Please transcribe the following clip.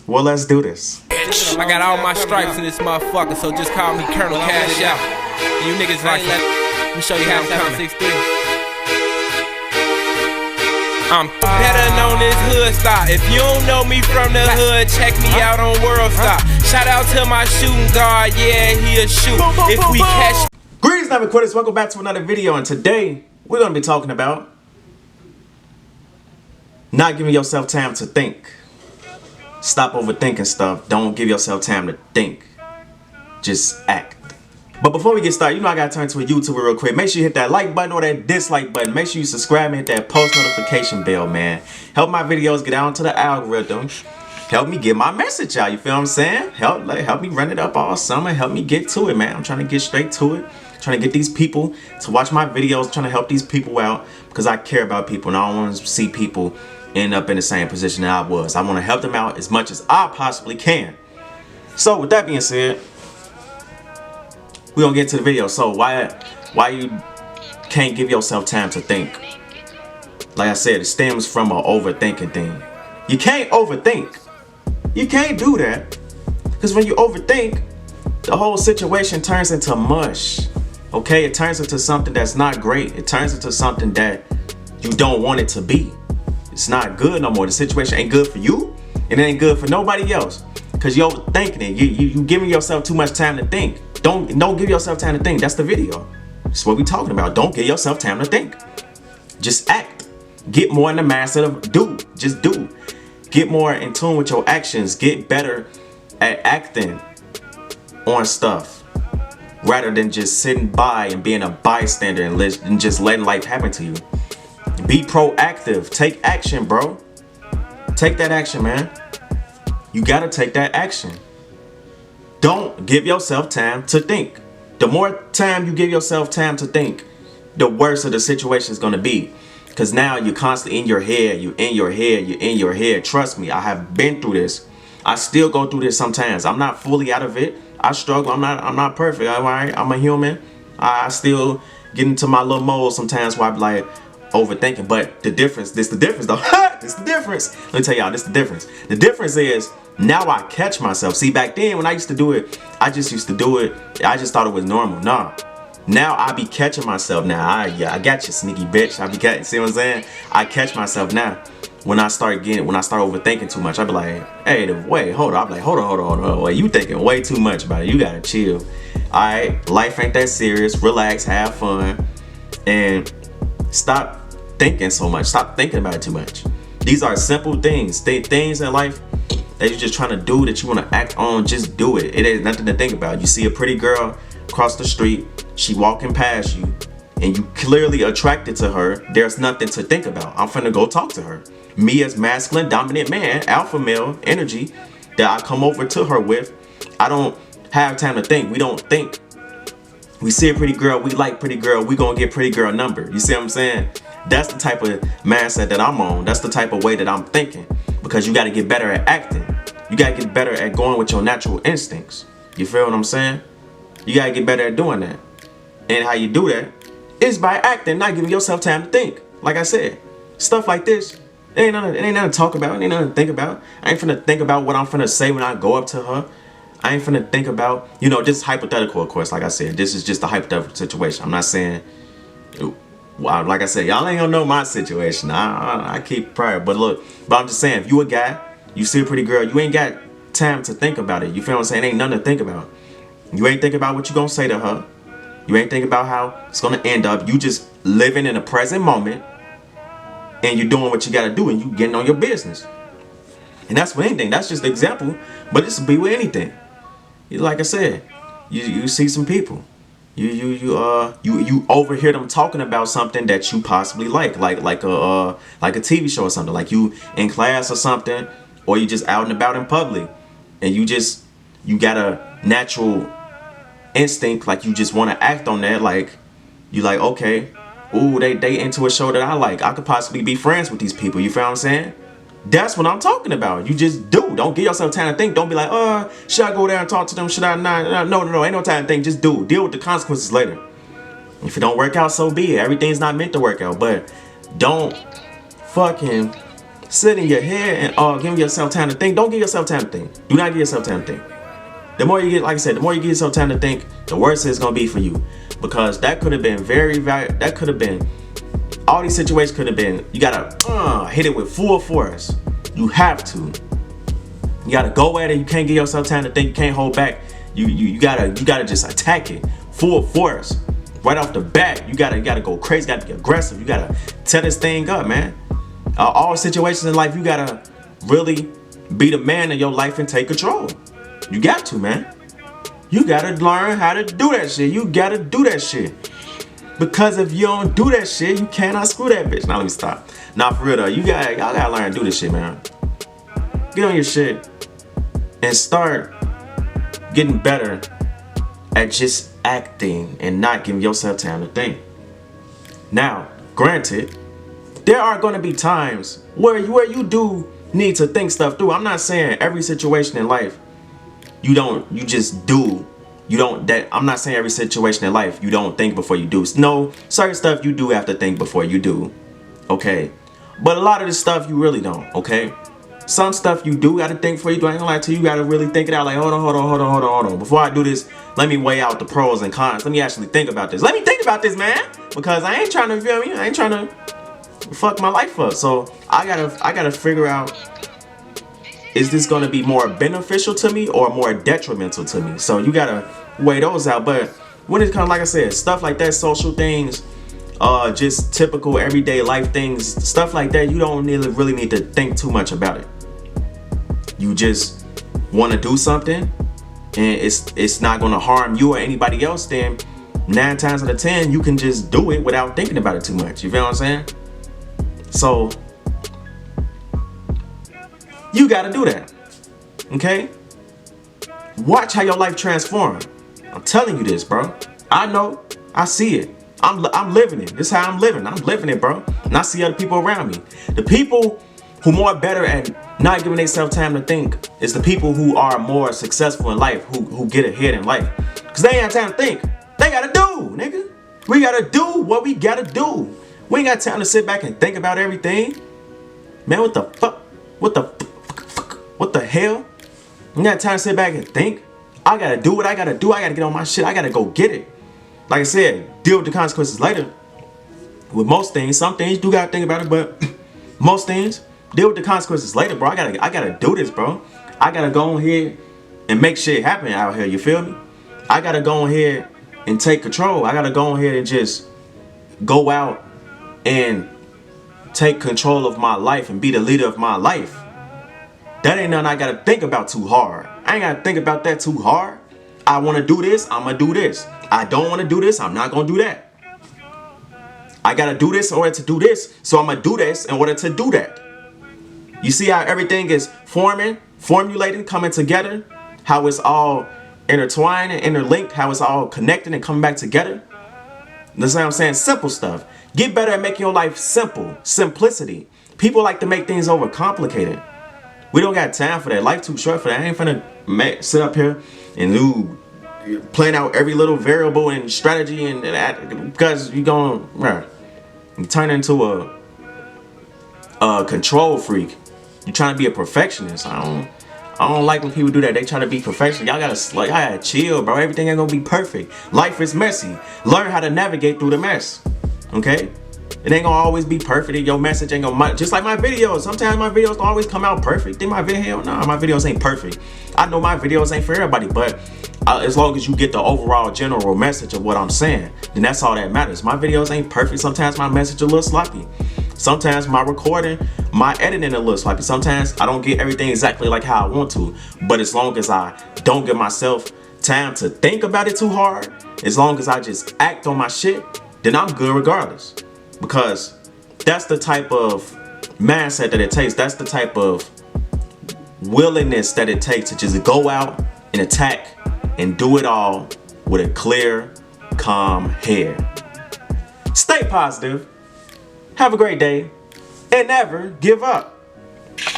Well, let's do this. I got all my stripes in this motherfucker, so just call me Colonel Cash Out. You niggas like that. Let me show you how I'm coming. 6'3". I'm better known as Hood Stop. If you don't know me from the hood, check me out on World Stop. Shout out to my shooting guard, yeah, he'll shoot. If we catch. Greetings, Navy Quitters. Welcome back to another video, and today we're gonna be talking about not giving yourself time to think. Stop overthinking stuff. Don't give yourself time to think. Just act. But before we get started, you know I gotta turn to a YouTuber real quick. Make sure you hit that like button or that dislike button. Make sure you subscribe and hit that post notification bell, man. Help my videos get out into the algorithm. Help me get my message out. You feel what I'm saying? Help me run it up all summer. Help me get to it, man. I'm trying to get straight to it. Trying to get these people to watch my videos. Trying to help these people out because I care about people and I don't want to see people end up in the same position that I was. I want to help them out as much as I possibly can. So with that being said, we're gonna get into the video. So why you can't give yourself time to think? Like I said, it stems from an overthinking thing. You can't overthink. You can't do that. Because when you overthink, the whole situation turns into mush. Okay, it turns into something that's not great. It turns into something that you don't want it to be. It's not good no more. The situation ain't good for you, and it ain't good for nobody else. Cause you're overthinking it. You giving yourself too much time to think. Don't give yourself time to think. That's the video. That's what we talking about. Don't give yourself time to think. Just act. Get more in the mindset of do. Just do. Get more in tune with your actions. Get better at acting on stuff, rather than just sitting by and being a bystander and just letting life happen to you. Be proactive. Take action, bro. Take that action, man. You gotta take that action. Don't give yourself time to think. The more time you give yourself time to think, the worse of the situation is gonna be. Because now you're constantly in your head. You're in your head. You're in your head. Trust me, I have been through this. I still go through this sometimes. I'm not fully out of it. I struggle. I'm not perfect. I'm a human. I still get into my little mode sometimes where I be like overthinking. But the difference, this the difference though. This the difference. Let me tell y'all, this the difference. The difference is now I catch myself. See, back then when I used to do it, I just used to do it. I just thought it was normal. Nah. Now I be catching myself now. I got you, sneaky bitch. I be catching. See what I'm saying? I catch myself now. When I start overthinking too much, I be like, hey, wait, hold on. I be like, hold on. Wait, you thinking way too much about it. You gotta chill. Alright, life ain't that serious. Relax, have fun, and stop thinking so much. Stop thinking about it too much. These are simple things. Things in life that you're just trying to do, that you want to act on. Just do it. It ain't nothing to think about. You see a pretty girl across the street, she walking past you, and you clearly attracted to her. There's nothing to think about. I'm finna go talk to her. Me as masculine, dominant man, alpha male energy that I come over to her with, I don't have time to think. We don't think. We see a pretty girl, we like pretty girl, we gonna get pretty girl number. You see what I'm saying? That's the type of mindset that I'm on. That's the type of way that I'm thinking. Because you gotta get better at acting. You gotta get better at going with your natural instincts. You feel what I'm saying? You gotta get better at doing that. And how you do that is by acting, not giving yourself time to think. Like I said, stuff like this, it ain't nothing to talk about. It ain't nothing to think about. I ain't finna think about what I'm finna say when I go up to her. I ain't finna think about, this is hypothetical, of course. Like I said, this is just a hypothetical situation. I'm not saying, well, like I said, y'all ain't gonna know my situation. I keep private. But I'm just saying, if you a guy, you see a pretty girl, you ain't got time to think about it. You feel what I'm saying? Ain't nothing to think about. You ain't think about what you gonna say to her. You ain't think about how it's gonna end up. You just living in the present moment, and you're doing what you gotta do, and you getting on your business. And that's with anything. That's just an example, but this will be with anything. Like I said, you see some people, you overhear them talking about something that you possibly like a TV show or something, like you in class or something, or you just out and about in public, and you got a natural instinct, like you just want to act on that, like you like, okay, ooh, they into a show that I like, I could possibly be friends with these people. You feel what I'm saying? That's what I'm talking about. You just do. Don't give yourself time to think. Don't be like, should I go there and talk to them? Should I not? No, ain't no time to think. Just do. Deal with the consequences later. If it don't work out, so be it. Everything's not meant to work out, but don't fucking sit in your head and giving yourself time to think. Don't give yourself time to think. Do not give yourself time to think. The more you get, like I said, the more you give yourself time to think, the worse it's gonna be for you. Because that could have been that could have been, all these situations could have been, you gotta hit it with full force. You have to. You gotta go at it. You can't give yourself time to think. You can't hold back. You gotta just attack it full force. Right off the bat, you gotta go crazy, you gotta be aggressive, you gotta tear this thing up, man. All situations in life, you gotta really be the man in your life and take control. You got to, man. You gotta learn how to do that shit. You gotta do that shit. Because if you don't do that shit, you cannot screw that bitch. Now let me stop. Nah, for real though, y'all gotta learn to do this shit, man. Get on your shit and start getting better at just acting and not giving yourself time to think. Now, granted, there are going to be times where you do need to think stuff through. I'm not saying every situation in life I'm not saying every situation in life you don't think before you do. No, certain stuff you do have to think before you do. Okay. But a lot of this stuff you really don't, okay? Some stuff you do gotta think before you do. I ain't gonna lie to you, you gotta really think it out. Like, hold on. Before I do this, let me weigh out the pros and cons. Let me actually think about this. Let me think about this, man. Because I ain't trying to, feel me? I ain't trying to fuck my life up. So I gotta figure out, is this gonna be more beneficial to me or more detrimental to me? So you gotta weigh those out. But when it comes, like I said, stuff like that, social things, just typical everyday life things, stuff like that, you don't really need to think too much about it. You just want to do something and it's not going to harm you or anybody else, then 9 times out of 10 you can just do it without thinking about it too much. You feel what I'm saying? So you got to do that. Okay? Watch how your life transform. I'm telling you this, bro. I know. I see it. I'm living it. This is how I'm living. I'm living it, bro. And I see other people around me. The people who more better at not giving themselves time to think is the people who are more successful in life, who get ahead in life. Because they ain't have time to think. They gotta do, nigga. We gotta do what we gotta do. We ain't got time to sit back and think about everything. Man, what the fuck? What the hell? You got time to sit back and think? I gotta do what I gotta do. I gotta get on my shit. I gotta go get it. Like I said, deal with the consequences later. With most things, some things you do gotta think about it, but most things, deal with the consequences later, bro. I gotta do this, bro. I gotta go on here and make shit happen out here. You feel me? I gotta go on here and take control. I gotta go on here and just go out and take control of my life and be the leader of my life. That ain't nothing I gotta think about too hard. I ain't gotta think about that too hard. I wanna do this, I'm gonna do this. I don't wanna do this, I'm not gonna do that. I gotta do this in order to do this, so I'm gonna do this in order to do that. You see how everything is formulating, coming together? How it's all intertwined and interlinked? How it's all connected and coming back together? That's what I'm saying, simple stuff. Get better at making your life simple, simplicity. People like to make things overcomplicated. We don't got time for that. Life too short for that. I ain't finna sit up here and plan out every little variable and strategy and because you turn into a control freak. You trying to be a perfectionist. I don't like when people do that. They try to be perfectionist. Y'all gotta chill, bro. Everything ain't gonna be perfect. Life is messy. Learn how to navigate through the mess. Okay? It ain't gonna always be perfect. Your message ain't gonna, just like my videos. Sometimes my videos don't always come out perfect. Then my videos ain't perfect. I know my videos ain't for everybody, but as long as you get the overall general message of what I'm saying, then that's all that matters. My videos ain't perfect. Sometimes my message a little sloppy. Sometimes my recording, my editing a little sloppy. Sometimes I don't get everything exactly like how I want to. But as long as I don't give myself time to think about it too hard, as long as I just act on my shit, then I'm good regardless. Because that's the type of mindset that it takes. That's the type of willingness that it takes to just go out and attack and do it all with a clear, calm head. Stay positive. Have a great day. And never give up.